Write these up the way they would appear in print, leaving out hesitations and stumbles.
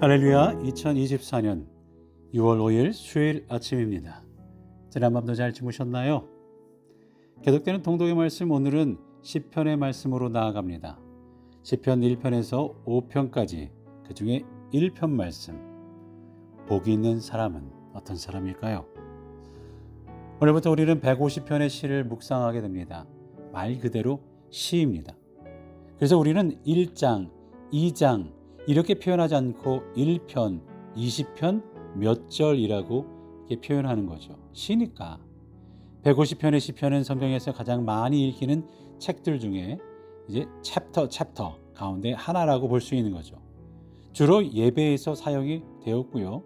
할렐루야. 2024년 6월 5일 수요일 아침입니다. 지난 밤도 잘 주무셨나요? 계속되는 동독의 말씀, 오늘은 시편의 말씀으로 나아갑니다. 시편 1편에서 5편까지 그 중에 1편 말씀, 복이 있는 사람은 어떤 사람일까요? 오늘부터 우리는 150편의 시를 묵상하게 됩니다. 말 그대로 시입니다. 그래서 우리는 1장, 2장 이렇게 표현하지 않고 1편, 20편, 몇 절이라고 이렇게 표현하는 거죠. 시니까. 150편의 시편은 성경에서 가장 많이 읽히는 책들 중에 이제 챕터 가운데 하나라고 볼 수 있는 거죠. 주로 예배에서 사용이 되었고요.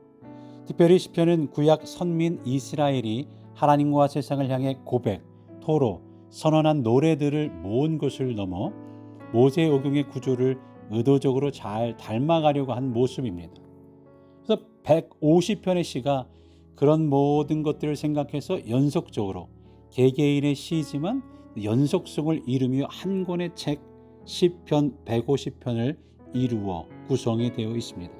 특별히 시편은 구약 선민 이스라엘이 하나님과 세상을 향해 고백, 토로, 선언한 노래들을 모은 것을 넘어 모세 오경의 구조를 의도적으로 잘 닮아가려고 한 모습입니다. 그래서 150편의 시가 그런 모든 것들을 생각해서 연속적으로 개개인의 시지만 연속성을 이루며 한 권의 책 시편 150편을 이루어 구성이 되어 있습니다.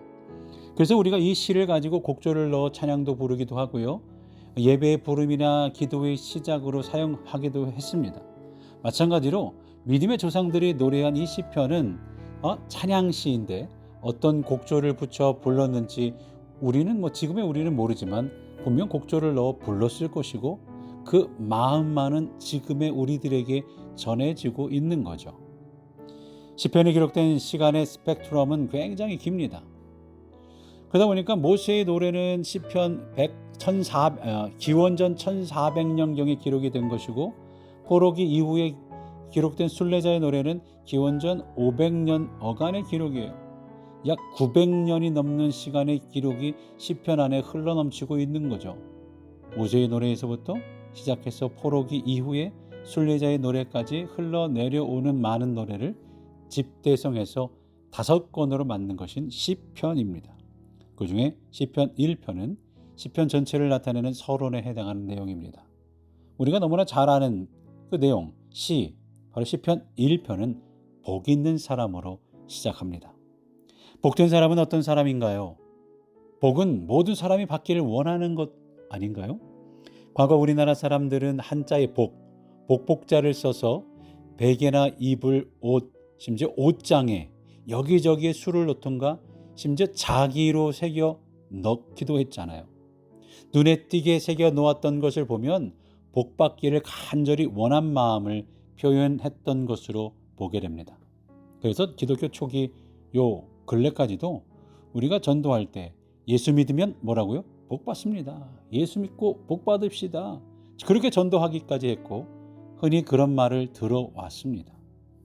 그래서 우리가 이 시를 가지고 곡조를 넣어 찬양도 부르기도 하고요. 예배의 부름이나 기도의 시작으로 사용하기도 했습니다. 마찬가지로 믿음의 조상들이 노래한 이 시편은 찬양시인데 어떤 곡조를 붙여 불렀는지 지금의 우리는 모르지만 분명 곡조를 넣어 불렀을 것이고 그 마음만은 지금의 우리들에게 전해지고 있는 거죠. 시편에 기록된 시간의 스펙트럼은 굉장히 깁니다. 그러다 보니까 모세의 노래는 시편 기원전 1400년경에 기록이 된 것이고 포로기 이후에 기록된 순례자의 노래는 기원전 500년 어간의 기록이에요. 약 900년이 넘는 시간의 기록이 시편 안에 흘러넘치고 있는 거죠. 모세의 노래에서부터 시작해서 포로기 이후에 순례자의 노래까지 흘러내려오는 많은 노래를 집대성해서 5권으로 만든 것인 시편입니다. 그 중에 시편 1편은 시편 전체를 나타내는 서론에 해당하는 내용입니다. 우리가 너무나 잘 아는 그 내용, 시, 바로 시편 1편은 복 있는 사람으로 시작합니다. 복된 사람은 어떤 사람인가요? 복은 모든 사람이 받기를 원하는 것 아닌가요? 과거 우리나라 사람들은 한자의 복복자를 써서 베개나 이불, 옷, 심지어 옷장에 여기저기에 수를 놓던가 심지어 자기로 새겨 넣기도 했잖아요. 눈에 띄게 새겨 놓았던 것을 보면 복받기를 간절히 원한 마음을 표현했던 것으로 보게 됩니다. 그래서 기독교 초기 근래까지도 우리가 전도할 때 예수 믿으면 뭐라고요? 복 받습니다. 예수 믿고 복 받읍시다. 그렇게 전도하기까지 했고 흔히 그런 말을 들어왔습니다.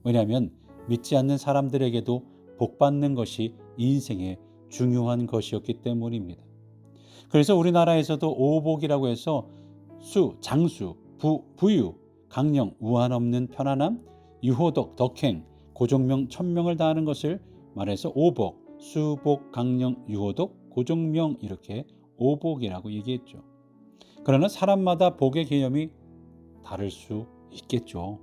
왜냐하면 믿지 않는 사람들에게도 복 받는 것이 인생의 중요한 것이었기 때문입니다. 그래서 우리나라에서도 오복이라고 해서 장수, 부유, 강령, 우한 없는 편안함, 유호덕, 덕행, 고종명, 천명을 다하는 것을 말해서 오복, 수복, 강령, 유호덕, 고종명 이렇게 오복이라고 얘기했죠. 그러나 사람마다 복의 개념이 다를 수 있겠죠.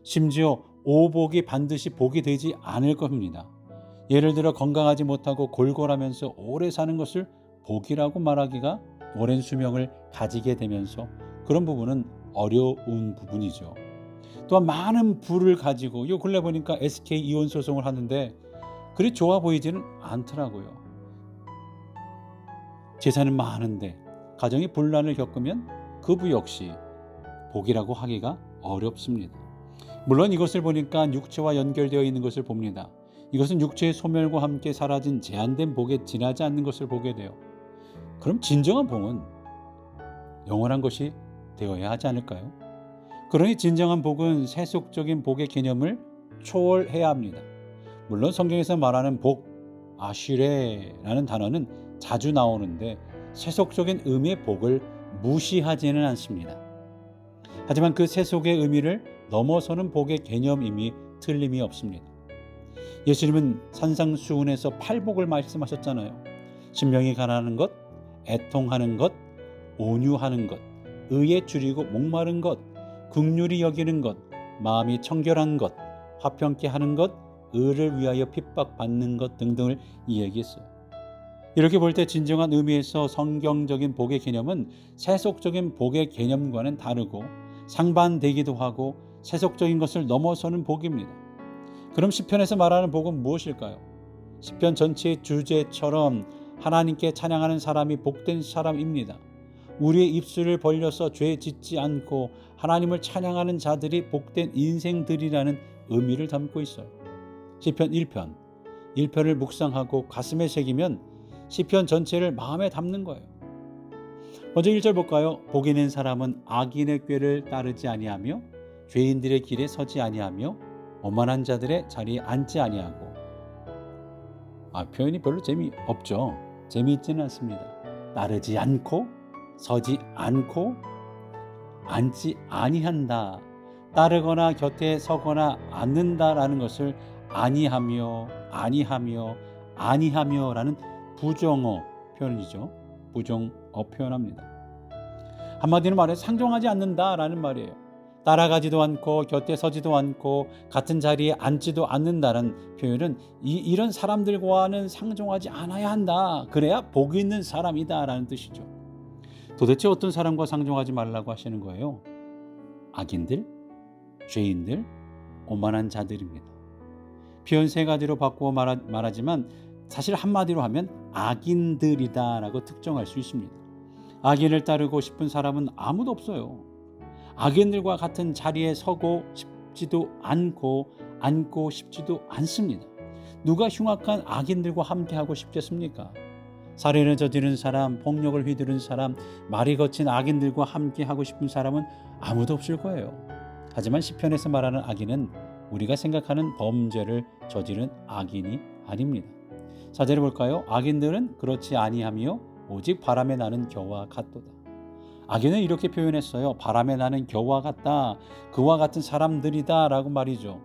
심지어 오복이 반드시 복이 되지 않을 겁니다. 예를 들어 건강하지 못하고 골골하면서 오래 사는 것을 복이라고 말하기가 오랜 수명을 가지게 되면서 그런 부분은 어려운 부분이죠. 또한 많은 부를 가지고 요 근래 보니까 SK 이혼 소송을 하는데 그리 좋아 보이지는 않더라고요. 재산은 많은데 가정이 분란을 겪으면 그 부 역시 복이라고 하기가 어렵습니다. 물론 이것을 보니까 육체와 연결되어 있는 것을 봅니다. 이것은 육체의 소멸과 함께 사라진 제한된 복에 지나지 않는 것을 보게 돼요. 그럼 진정한 복은 영원한 것이 되어야 하지 않을까요? 그러니 진정한 복은 세속적인 복의 개념을 초월해야 합니다. 물론 성경에서 말하는 복, 아슈레라는 단어는 자주 나오는데 세속적인 의미의 복을 무시하지는 않습니다. 하지만 그 세속의 의미를 넘어서는 복의 개념임이 틀림이 없습니다. 예수님은 산상수훈에서 8복을 말씀하셨잖아요. 신명이 가난한 것, 애통하는 것, 온유하는 것, 의에 줄이고 목마른 것, 긍휼히 여기는 것, 마음이 청결한 것, 화평케 하는 것, 의를 위하여 핍박받는 것 등등을 이야기했어요. 이렇게 볼 때 진정한 의미에서 성경적인 복의 개념은 세속적인 복의 개념과는 다르고 상반되기도 하고 세속적인 것을 넘어서는 복입니다. 그럼 시편에서 말하는 복은 무엇일까요? 시편 전체의 주제처럼 하나님께 찬양하는 사람이 복된 사람입니다. 우리의 입술을 벌려서 죄 짓지 않고 하나님을 찬양하는 자들이 복된 인생들이라는 의미를 담고 있어요. 시편 1편, 1편을 묵상하고 가슴에 새기면 시편 전체를 마음에 담는 거예요. 먼저 1절 볼까요? 복이 있는 사람은 악인의 꾀를 따르지 아니하며 죄인들의 길에 서지 아니하며 오만한 자들의 자리에 앉지 아니하고. 표현이 별로 재미없죠. 재미있지는 않습니다. 따르지 않고 서지 않고 앉지 아니한다. 따르거나 곁에 서거나 앉는다라는 것을 아니하며라는 부정어 표현이죠. 부정어 표현합니다. 한마디로 말해 상종하지 않는다라는 말이에요. 따라가지도 않고 곁에 서지도 않고 같은 자리에 앉지도 않는다는 표현은 이런 사람들과는 상종하지 않아야 한다. 그래야 복이 있는 사람이다라는 뜻이죠. 도대체 어떤 사람과 상종하지 말라고 하시는 거예요? 악인들, 죄인들, 오만한 자들입니다. 표현 세 가지로 바꾸어 말하지만 사실 한마디로 하면 악인들이다라고 특정할 수 있습니다. 악인을 따르고 싶은 사람은 아무도 없어요. 악인들과 같은 자리에 서고 싶지도 않고 앉고 싶지도 않습니다. 누가 흉악한 악인들과 함께하고 싶겠습니까? 살인을 저지른 사람, 폭력을 휘두른 사람, 말이 거친 악인들과 함께하고 싶은 사람은 아무도 없을 거예요. 하지만 시편에서 말하는 악인은 우리가 생각하는 범죄를 저지른 악인이 아닙니다. 4절을 볼까요? 악인들은 그렇지 아니하며 오직 바람에 나는 겨와 같도다. 악인은 이렇게 표현했어요. 바람에 나는 겨와 같다. 그와 같은 사람들이다 라고 말이죠.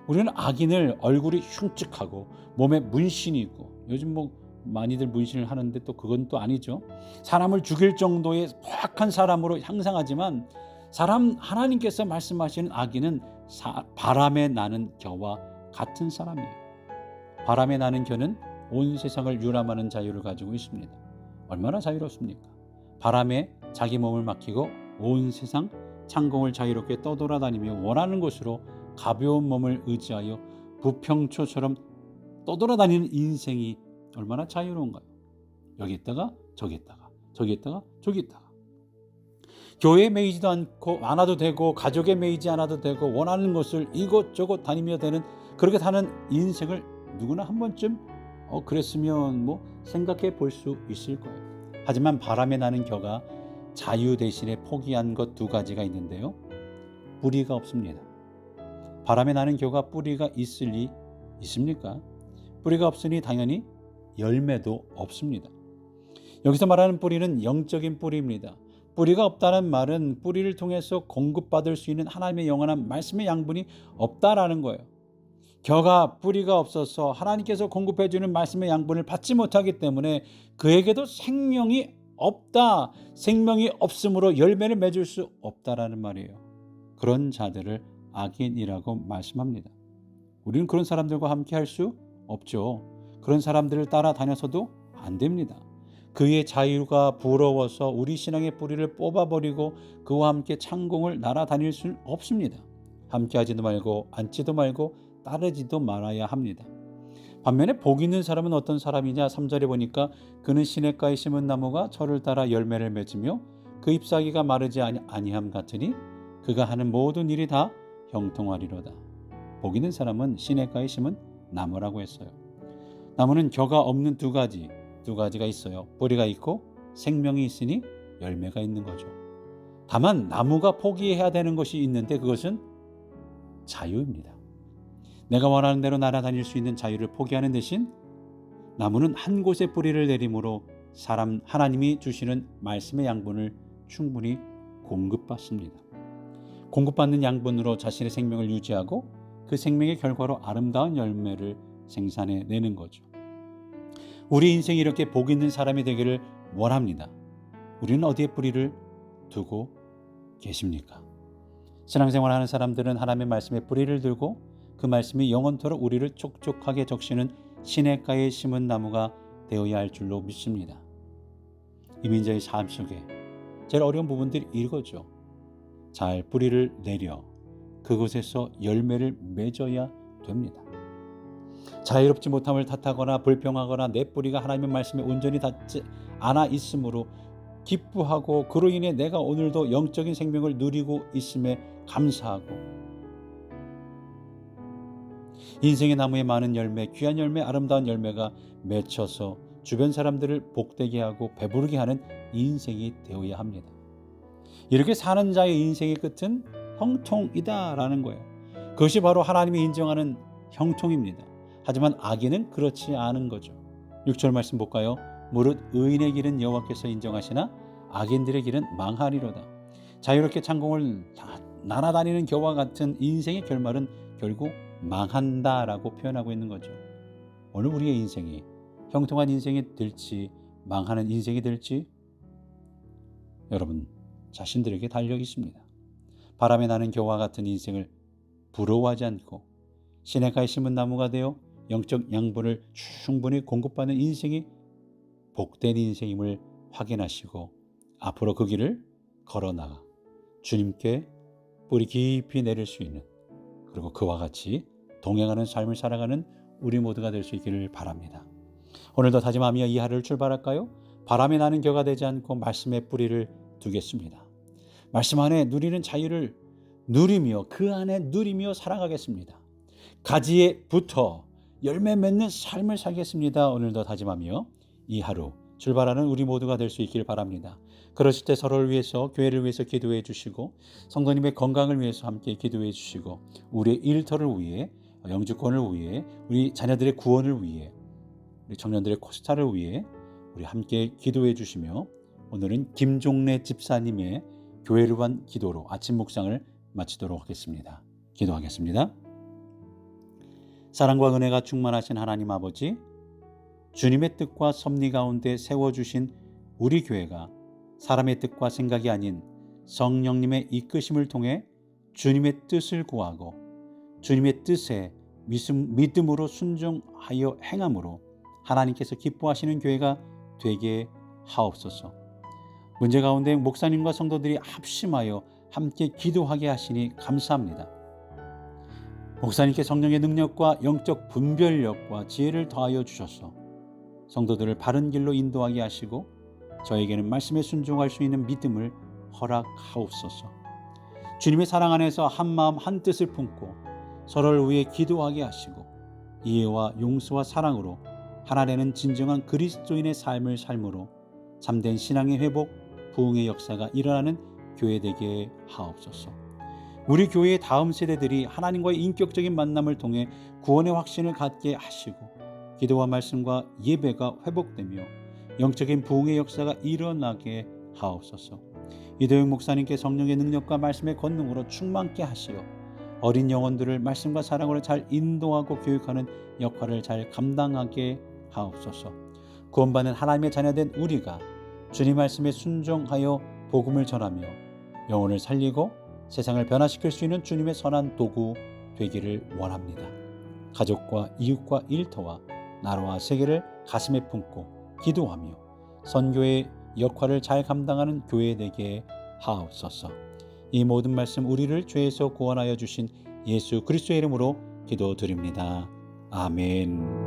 우리는 악인을 얼굴이 흉측하고 몸에 문신이 있고, 요즘 많이들 문신을 하는데 또 그건 또 아니죠. 사람을 죽일 정도의 포악한 사람으로 향상하지만 하나님께서 말씀하시는 악인은 바람에 나는 겨와 같은 사람이에요. 바람에 나는 겨는 온 세상을 유람하는 자유를 가지고 있습니다. 얼마나 자유롭습니까? 바람에 자기 몸을 맡기고 온 세상 창공을 자유롭게 떠돌아다니며 원하는 곳으로 가벼운 몸을 의지하여 부평초처럼 떠돌아다니는 인생이 얼마나 자유로운가요? 여기 있다가 저기 있다가 저기 있다가 저기 있다가. 교회에 매이지도 않아도 되고 가족에 매이지 않아도 되고 원하는 곳을 이곳저곳 다니며 되는 그렇게 사는 인생을 누구나 한 번쯤 그랬으면 생각해 볼 수 있을 거예요. 하지만 바람에 나는 겨가 자유 대신에 포기한 것 두 가지가 있는데요. 뿌리가 없습니다. 바람에 나는 겨가 뿌리가 있을 리 있습니까? 뿌리가 없으니 당연히 열매도 없습니다. 여기서 말하는 뿌리는 영적인 뿌리입니다. 뿌리가 없다는 말은 뿌리를 통해서 공급받을 수 있는 하나님의 영원한 말씀의 양분이 없다라는 거예요. 겨가 뿌리가 없어서 하나님께서 공급해 주는 말씀의 양분을 받지 못하기 때문에 그에게도 생명이 없다. 생명이 없으므로 열매를 맺을 수 없다라는 말이에요. 그런 자들을 악인이라고 말씀합니다. 우리는 그런 사람들과 함께 할 수 없죠. 그런 사람들을 따라다녀서도 안 됩니다. 그의 자유가 부러워서 우리 신앙의 뿌리를 뽑아버리고 그와 함께 창공을 날아다닐 수는 없습니다. 함께하지도 말고 앉지도 말고 따르지도 말아야 합니다. 반면에 복 있는 사람은 어떤 사람이냐? 3절에 보니까 그는 시냇가에 심은 나무가 철을 따라 열매를 맺으며 그 잎사귀가 마르지 아니함 같으니 그가 하는 모든 일이 다 형통하리로다. 복 있는 사람은 시냇가에 심은 나무라고 했어요. 나무는 겨가 없는 두 가지가 있어요. 뿌리가 있고 생명이 있으니 열매가 있는 거죠. 다만 나무가 포기해야 되는 것이 있는데 그것은 자유입니다. 내가 원하는 대로 날아다닐 수 있는 자유를 포기하는 대신 나무는 한 곳에 뿌리를 내림으로 하나님이 주시는 말씀의 양분을 충분히 공급받습니다. 공급받는 양분으로 자신의 생명을 유지하고 그 생명의 결과로 아름다운 열매를 생산해내는 거죠. 우리 인생이 이렇게 복 있는 사람이 되기를 원합니다. 우리는 어디에 뿌리를 두고 계십니까? 신앙생활하는 사람들은 하나님의 말씀에 뿌리를 들고 그 말씀이 영원토록 우리를 촉촉하게 적시는 시냇가에 심은 나무가 되어야 할 줄로 믿습니다. 이민자의 삶 속에 제일 어려운 부분들이 이거죠. 잘 뿌리를 내려 그곳에서 열매를 맺어야 됩니다. 자유롭지 못함을 탓하거나 불평하거나 내 뿌리가 하나님의 말씀에 온전히 닿지 않아 있으므로 기뻐하고 그로 인해 내가 오늘도 영적인 생명을 누리고 있음에 감사하고 인생의 나무에 많은 열매, 귀한 열매, 아름다운 열매가 맺혀서 주변 사람들을 복되게 하고 배부르게 하는 인생이 되어야 합니다. 이렇게 사는 자의 인생의 끝은 형통이다라는 거예요. 그것이 바로 하나님이 인정하는 형통입니다. 하지만 악인은 그렇지 않은 거죠. 6절 말씀 볼까요? 무릇 의인의 길은 여호와께서 인정하시나 악인들의 길은 망하리로다. 자유롭게 창공을 날아다니는 겨와 같은 인생의 결말은 결국 망한다라고 표현하고 있는 거죠. 오늘 우리의 인생이 형통한 인생이 될지 망하는 인생이 될지 여러분 자신들에게 달려 있습니다. 바람에 나는 겨와 같은 인생을 부러워하지 않고 시냇가에 심은 나무가 되어 영적 양분을 충분히 공급받는 인생이 복된 인생임을 확인하시고 앞으로 그 길을 걸어나가 주님께 뿌리 깊이 내릴 수 있는, 그리고 그와 같이 동행하는 삶을 살아가는 우리 모두가 될 수 있기를 바랍니다. 오늘도 다짐하며 이 하루를 출발할까요? 바람에 나는 겨가 되지 않고 말씀의 뿌리를 두겠습니다. 말씀 안에 누리는 자유를 누리며 그 안에 누리며 살아가겠습니다. 가지에 붙어 열매 맺는 삶을 살겠습니다. 오늘도 다짐하며 이 하루 출발하는 우리 모두가 될 수 있길 바랍니다. 그러실 때 서로를 위해서, 교회를 위해서 기도해 주시고 성도님의 건강을 위해서 함께 기도해 주시고 우리의 일터를 위해, 영주권을 위해, 우리 자녀들의 구원을 위해, 우리 청년들의 코스타를 위해 우리 함께 기도해 주시며 오늘은 김종래 집사님의 교회를 위한 기도로 아침 묵상을 마치도록 하겠습니다. 기도하겠습니다. 사랑과 은혜가 충만하신 하나님 아버지, 주님의 뜻과 섭리 가운데 세워주신 우리 교회가 사람의 뜻과 생각이 아닌 성령님의 이끄심을 통해 주님의 뜻을 구하고 주님의 뜻에 믿음으로 순종하여 행함으로 하나님께서 기뻐하시는 교회가 되게 하옵소서. 문제 가운데 목사님과 성도들이 합심하여 함께 기도하게 하시니 감사합니다. 목사님께 성령의 능력과 영적 분별력과 지혜를 더하여 주셔서 성도들을 바른 길로 인도하게 하시고 저에게는 말씀에 순종할 수 있는 믿음을 허락하옵소서. 주님의 사랑 안에서 한마음 한뜻을 품고 서로를 위해 기도하게 하시고 이해와 용서와 사랑으로 하나 되는 진정한 그리스도인의 삶을 삶으로 참된 신앙의 회복, 부흥의 역사가 일어나는 교회 되게 하옵소서. 우리 교회의 다음 세대들이 하나님과의 인격적인 만남을 통해 구원의 확신을 갖게 하시고 기도와 말씀과 예배가 회복되며 영적인 부흥의 역사가 일어나게 하옵소서. 이도영 목사님께 성령의 능력과 말씀의 권능으로 충만케 하시어 어린 영혼들을 말씀과 사랑으로 잘 인도하고 교육하는 역할을 잘 감당하게 하옵소서. 구원받는 하나님의 자녀된 우리가 주님 말씀에 순종하여 복음을 전하며 영혼을 살리고 세상을 변화시킬 수 있는 주님의 선한 도구 되기를 원합니다. 가족과 이웃과 일터와 나라와 세계를 가슴에 품고 기도하며 선교의 역할을 잘 감당하는 교회 되게 하옵소서. 이 모든 말씀 우리를 죄에서 구원하여 주신 예수 그리스도의 이름으로 기도드립니다. 아멘.